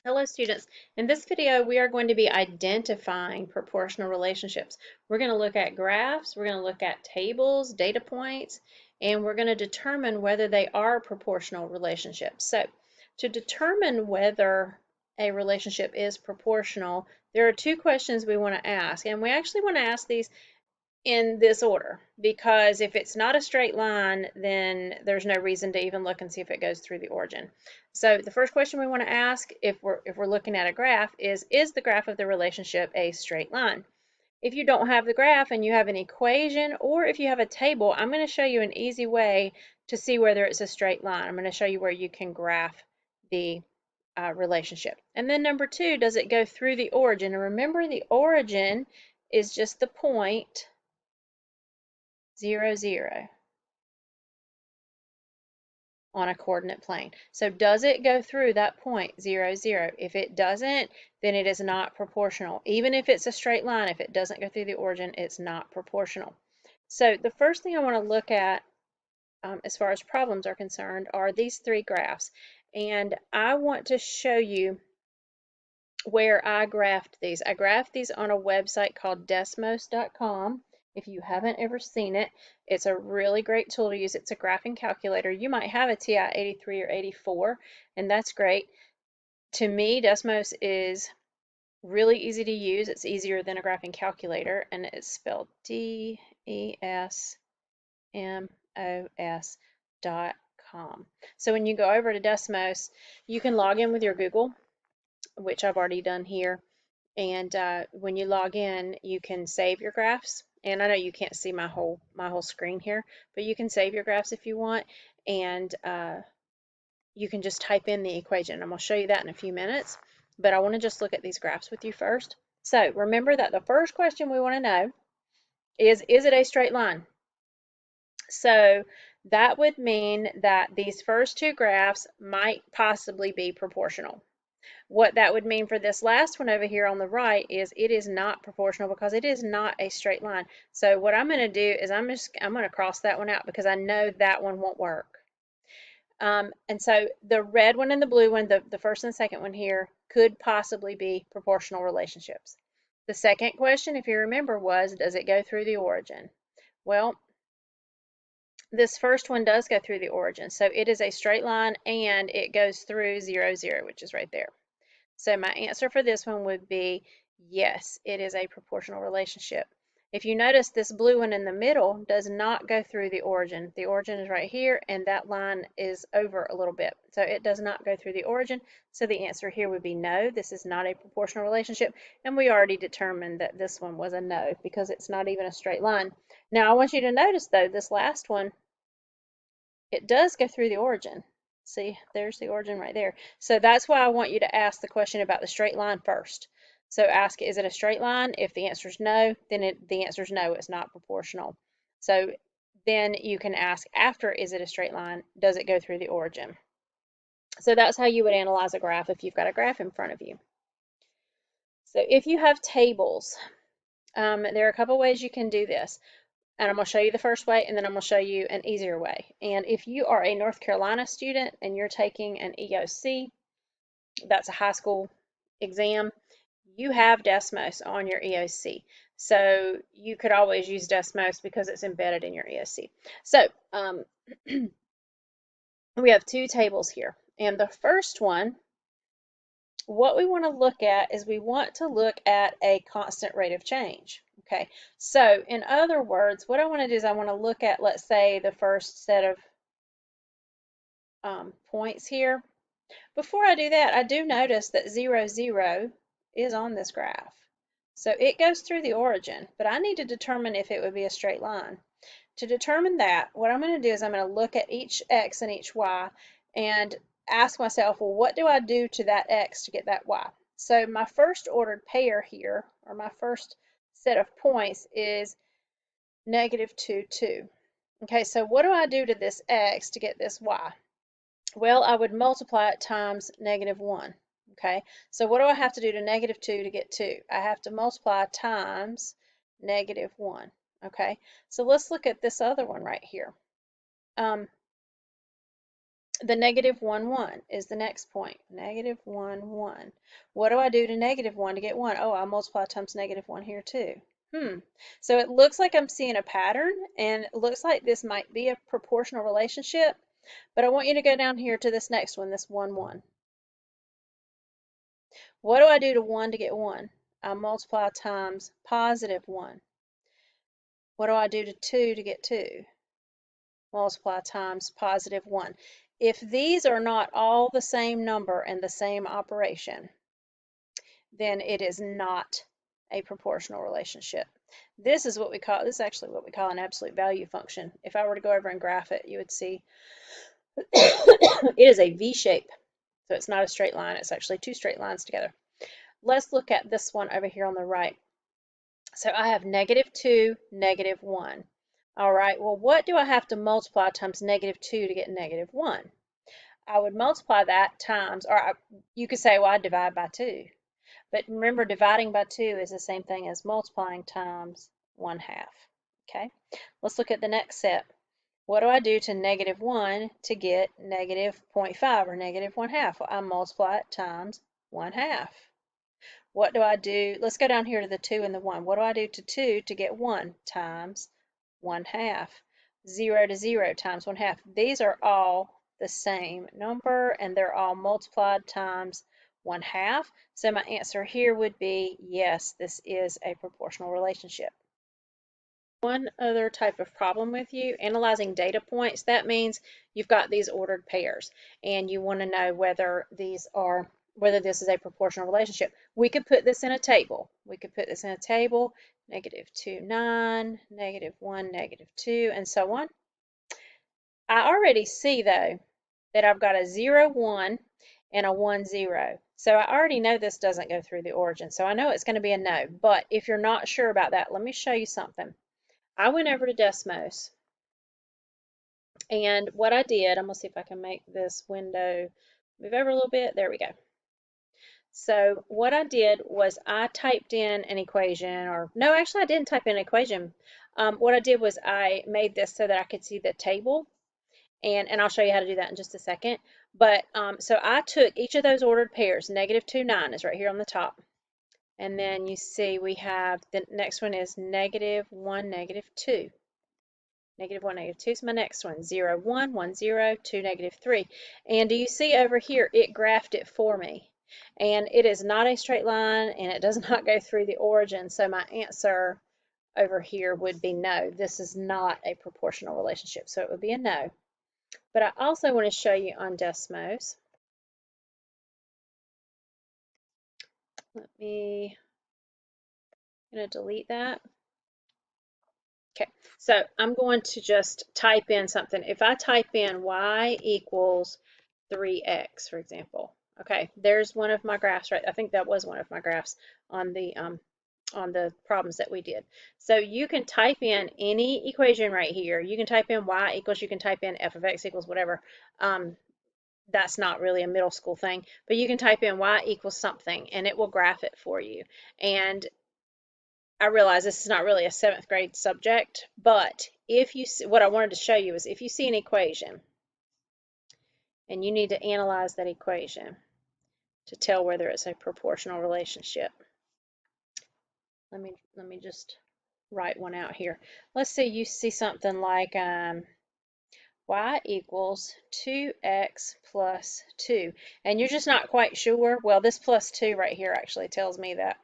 Hello students, in this video we are going to be identifying proportional relationships. We're going to look at graphs, we're going to look at tables, data points, and we're going to determine whether they are proportional relationships. So to determine whether a relationship is proportional, there are two questions we want to ask, and we actually want to ask these in this order because if it's not a straight line, then there's no reason to even look and see if it goes through the origin. So the first question we want to ask if we're looking at a graph is the graph of the relationship a straight line? If you don't have the graph and you have an equation, or if you have a table, I'm going to show you an easy way to see whether it's a straight line. I'm going to show you where you can graph the relationship. And then number two, does it go through the origin? And remember, the origin is just the point 0, 0 on a coordinate plane. So does it go through that point 0, 0? If it doesn't, then it is not proportional. Even if it's a straight line, if it doesn't go through the origin, it's not proportional. So the first thing I want to look at as far as problems are concerned are these three graphs. And I want to show you where I graphed these. I graphed these on a website called Desmos.com. If you haven't ever seen it, it's a really great tool to use. It's a graphing calculator. You might have a TI-83 or 84, and that's great. To me, Desmos is really easy to use. It's easier than a graphing calculator, and it's spelled DESMOS.com. So when you go over to Desmos, you can log in with your Google, which I've already done here. And when you log in, you can save your graphs. And I know you can't see my whole screen here, but you can save your graphs if you want. And you can just type in the equation. I'm going to show you that in a few minutes. But I want to just look at these graphs with you first. So remember that the first question we want to know is it a straight line? So that would mean that these first two graphs might possibly be proportional. What that would mean for this last one over here on the right is it is not proportional because it is not a straight line. So what I'm going to do is I'm going to cross that one out because I know that one won't work. And so the red one and the blue one, the first and the second one here, could possibly be proportional relationships. The second question, if you remember, was does it go through the origin? Well, this first one does go through the origin. So it is a straight line and it goes through 0, 0, which is right there. So my answer for this one would be yes, it is a proportional relationship. If you notice, this blue one in the middle does not go through the origin. The origin is right here, and that line is over a little bit. So it does not go through the origin. So the answer here would be no, this is not a proportional relationship. And we already determined that this one was a no because it's not even a straight line. Now I want you to notice, though, this last one, it does go through the origin. See, there's the origin right there. So that's why I want you to ask the question about the straight line first. So ask, is it a straight line? If the answer is no, then the answer is no, it's not proportional. So then you can ask after, is it a straight line? Does it go through the origin? So that's how you would analyze a graph if you've got a graph in front of you. So if you have tables, there are a couple ways you can do this. And I'm going to show you the first way, and then I'm going to show you an easier way. And if you are a North Carolina student and you're taking an EOC, that's a high school exam, you have Desmos on your EOC. So you could always use Desmos because it's embedded in your EOC. So we have two tables here. And the first one, what we want to look at is we want to look at a constant rate of change. Okay, so in other words, what I want to do is I want to look at, let's say, the first set of points here. Before I do that, I do notice that 0, 0 is on this graph. So it goes through the origin, but I need to determine if it would be a straight line. To determine that, what I'm going to do is I'm going to look at each x and each y and ask myself, well, what do I do to that x to get that y? So my first ordered pair here, or my first set of points, is negative 2, 2. Okay, so what do I do to this x to get this y? Well, I would multiply it times negative 1. Okay, so what do I have to do to negative 2 to get 2? I have to multiply times negative 1. Okay, so let's look at this other one right here. The negative 1, 1 is the next point. Negative 1, 1. What do I do to negative 1 to get 1? Oh, I'll multiply times negative 1 here too. So it looks like I'm seeing a pattern, and it looks like this might be a proportional relationship, but I want you to go down here to this next one, this 1, 1. What do I do to 1 to get 1? I multiply times positive 1. What do I do to 2 to get 2? Multiply times positive 1. If these are not all the same number and the same operation, then it is not a proportional relationship. This is actually what we call an absolute value function. If I were to go over and graph it, you would see it is a V shape. So it's not a straight line, it's actually two straight lines together. Let's look at this one over here on the right. So I have negative 2, negative 1. All right, well, what do I have to multiply times negative 2 to get negative 1? I would multiply that times, you could say, well, I divide by 2. But remember, dividing by 2 is the same thing as multiplying times 1/2. Okay, let's look at the next step. What do I do to negative 1 to get negative 0.5 or negative 1/2? Well, I multiply it times 1/2. What do I do? Let's go down here to the 2 and the 1. What do I do to 2 to get 1? Times 1/2. 0 to 0 times 1/2. These are all the same number, and they're all multiplied times 1/2. So my answer here would be yes, this is a proportional relationship. One other type of problem with you, analyzing data points, that means you've got these ordered pairs and you want to know whether this is a proportional relationship. We could put this in a table. Negative 2, 9, negative 1, negative 2, and so on. I already see, though, that I've got a 0, 1 and a 1, 0. So I already know this doesn't go through the origin. So I know it's going to be a no. But if you're not sure about that, let me show you something. I went over to Desmos, and what I did, I'm going to see if I can make this window move over a little bit. There we go. So what I did was I typed in an equation, or no, actually I didn't type in an equation. What I did was I made this so that I could see the table, and I'll show you how to do that in just a second. But so I took each of those ordered pairs. Negative 2, 9 is right here on the top. And then you see we have, the next one is negative 1, negative 2. Negative 1, negative 2 is my next one. 0, 1, 1, 0, 2, negative 3. And do you see over here, it graphed it for me. And it is not a straight line, and it does not go through the origin. So my answer over here would be no. This is not a proportional relationship, so it would be a no. But I also want to show you on Desmos. I'm going to delete that. Okay, so I'm going to just type in something. If I type in y equals 3x, for example, okay, there's one of my graphs, right? I think that was one of my graphs on the problems that we did. So you can type in any equation right here. You can type in y equals, you can type in f of x equals whatever. That's not really a middle school thing, but you can type in y equals something and it will graph it for you. And I realize this is not really a 7th grade subject, but if you see, what I wanted to show you is if you see an equation and you need to analyze that equation to tell whether it's a proportional relationship. Let me just write one out here. Let's say you see something like y equals 2x plus 2, and you're just not quite sure. Well, this plus 2 right here actually tells me that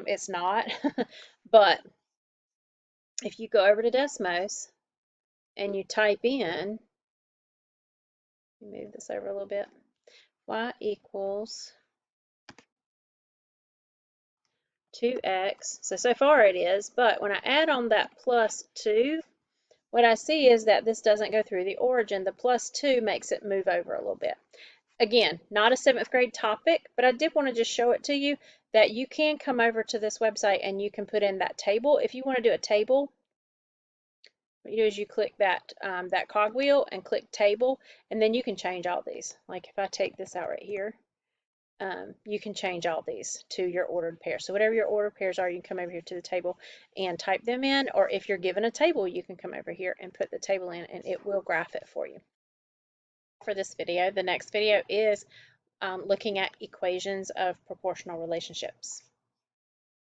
it's not. But if you go over to Desmos and you type in, move this over a little bit, y equals 2x. So far it is, but when I add on that plus 2, what I see is that this doesn't go through the origin. The plus 2 makes it move over a little bit. Again, not a 7th grade topic, but I did want to just show it to you that you can come over to this website and you can put in that table. If you want to do a table, what you do is you click that cogwheel and click table, and then you can change all these. Like if I take this out right here, you can change all these to your ordered pairs. So whatever your ordered pairs are, you can come over here to the table and type them in, or if you're given a table, you can come over here and put the table in and it will graph it for you. for this video. The next video is looking at equations of proportional relationships.